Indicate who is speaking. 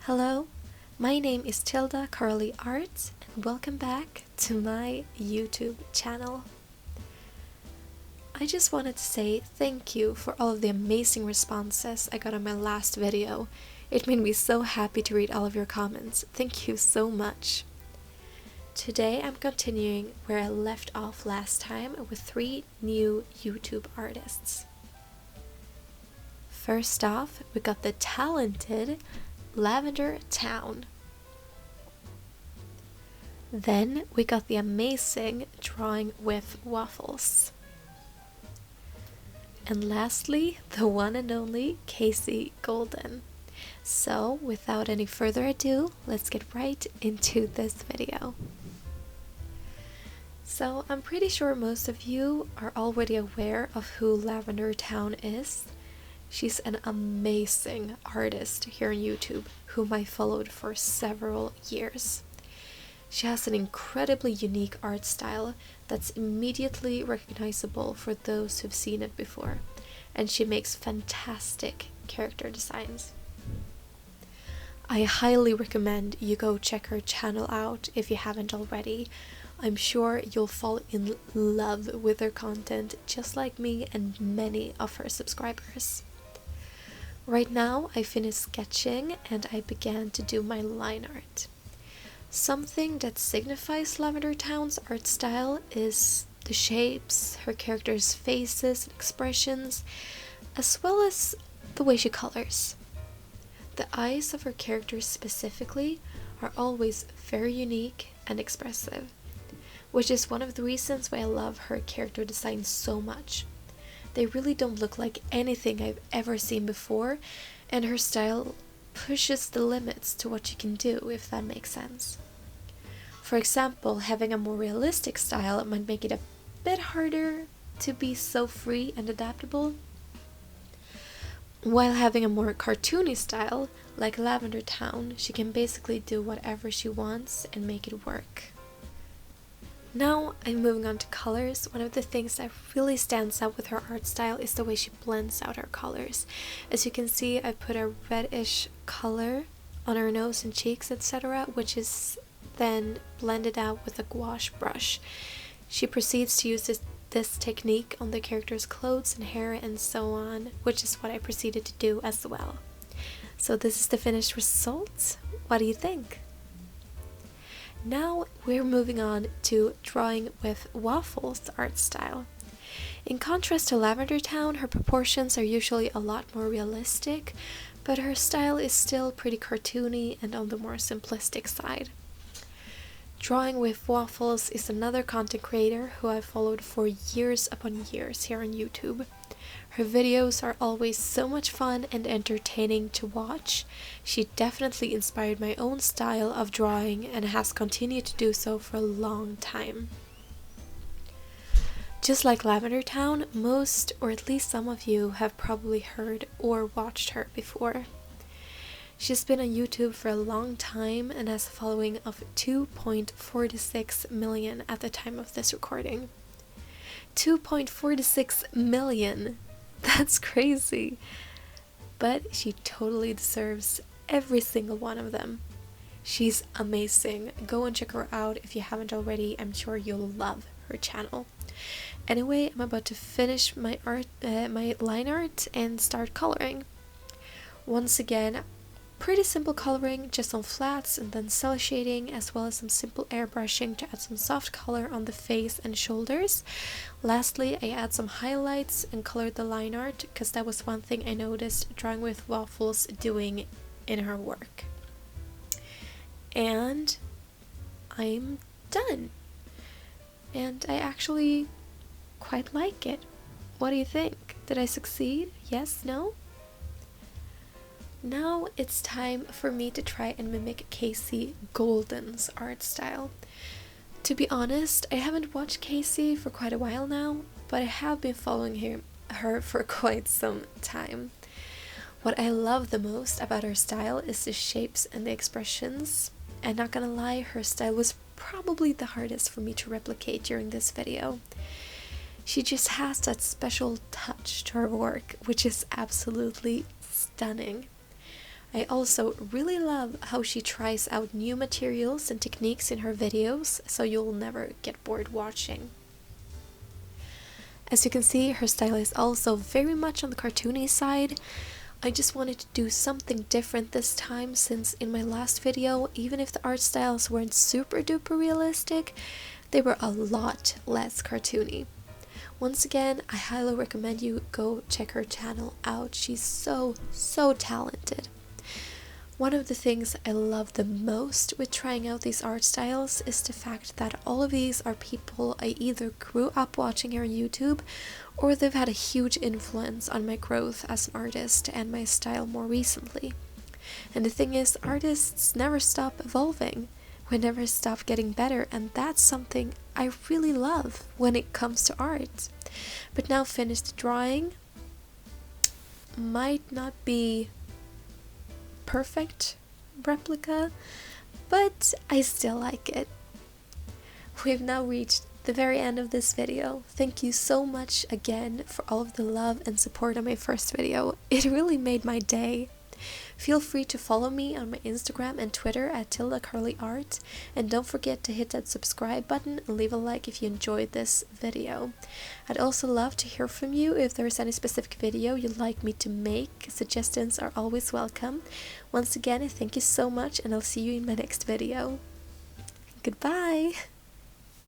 Speaker 1: Hello, my name is TildaKorolyArt and welcome back to my YouTube channel. I just wanted to say thank you for all of the amazing responses I got on my last video. It made me so happy to read all of your comments. Thank you so much. Today I'm continuing where I left off last time with 3 new YouTube artists. First off, we got the talented Lavender Town. Then we got the amazing DrawingWiffWaffles. And lastly, the one and only Kasey Golden. So, without any further ado, let's get right into this video. So, I'm pretty sure most of you are already aware of who Lavender Town is. She's an amazing artist here on YouTube, whom I followed for several years. She has an incredibly unique art style that's immediately recognizable for those who've seen it before, and she makes fantastic character designs. I highly recommend you go check her channel out if you haven't already. I'm sure you'll fall in love with her content just like me and many of her subscribers. Right now I finished sketching and I began to do my line art. Something that signifies Lavender Town's art style is the shapes, her characters' faces and expressions, as well as the way she colors. The eyes of her characters specifically are always very unique and expressive, which is one of the reasons why I love her character design so much. They really don't look like anything I've ever seen before, and her style pushes the limits to what you can do, if that makes sense. For example, having a more realistic style might make it a bit harder to be so free and adaptable, while having a more cartoony style, like Lavender Town, she can basically do whatever she wants and make it work. Now I'm moving on to colors. One of the things that really stands out with her art style is the way she blends out her colors. As you can see, I put a reddish color on her nose and cheeks, etc., which is then blended out with a gouache brush. She proceeds to use this technique on the character's clothes and hair and so on, which is what I proceeded to do as well. So this is the finished result. What do you think? Now we're moving on to DrawingWiffWaffles' art style. In contrast to Lavender Town, her proportions are usually a lot more realistic, but her style is still pretty cartoony and on the more simplistic side. DrawingWiffWaffles is another content creator who I've followed for years upon years here on YouTube. Her videos are always so much fun and entertaining to watch. She definitely inspired my own style of drawing and has continued to do so for a long time. Just like Lavender Town, most, or at least some of you, have probably heard or watched her before. She's been on YouTube for a long time and has a following of 2.46 million at the time of this recording. 2.46 million! That's crazy! But she totally deserves every single one of them. She's amazing. Go and check her out if you haven't already. I'm sure you'll love her channel. Anyway, I'm about to finish my line art and start coloring. Once again, pretty simple coloring, just on flats and then cel shading, as well as some simple airbrushing to add some soft color on the face and shoulders. Lastly, I add some highlights and colored the line art because that was one thing I noticed DrawingWiffWaffles doing in her work. And I'm done. And I actually quite like it. What do you think? Did I succeed? Yes? No? Now it's time for me to try and mimic Kasey Golden's art style. To be honest, I haven't watched Kasey for quite a while now, but I have been following her for quite some time. What I love the most about her style is the shapes and the expressions, and not gonna lie, her style was probably the hardest for me to replicate during this video. She just has that special touch to her work, which is absolutely stunning. I also really love how she tries out new materials and techniques in her videos, so you'll never get bored watching. As you can see, her style is also very much on the cartoony side. I just wanted to do something different this time, since in my last video, even if the art styles weren't super duper realistic, they were a lot less cartoony. Once again, I highly recommend you go check her channel out. She's so talented. One of the things I love the most with trying out these art styles is the fact that all of these are people I either grew up watching here on YouTube, or they've had a huge influence on my growth as an artist and my style more recently. And the thing is, artists never stop evolving. We never stop getting better, and that's something I really love when it comes to art. But now finished drawing might not be perfect replica, but I still like it. We've now reached the very end of this video. Thank you so much again for all of the love and support on my first video. It really made my day. Feel free to follow me on my Instagram and Twitter at TildaKorolyArt, and don't forget to hit that subscribe button and leave a like if you enjoyed this video. I'd also love to hear from you if there's any specific video you'd like me to make. Suggestions are always welcome. Once again, thank you so much, and I'll see you in my next video. Goodbye!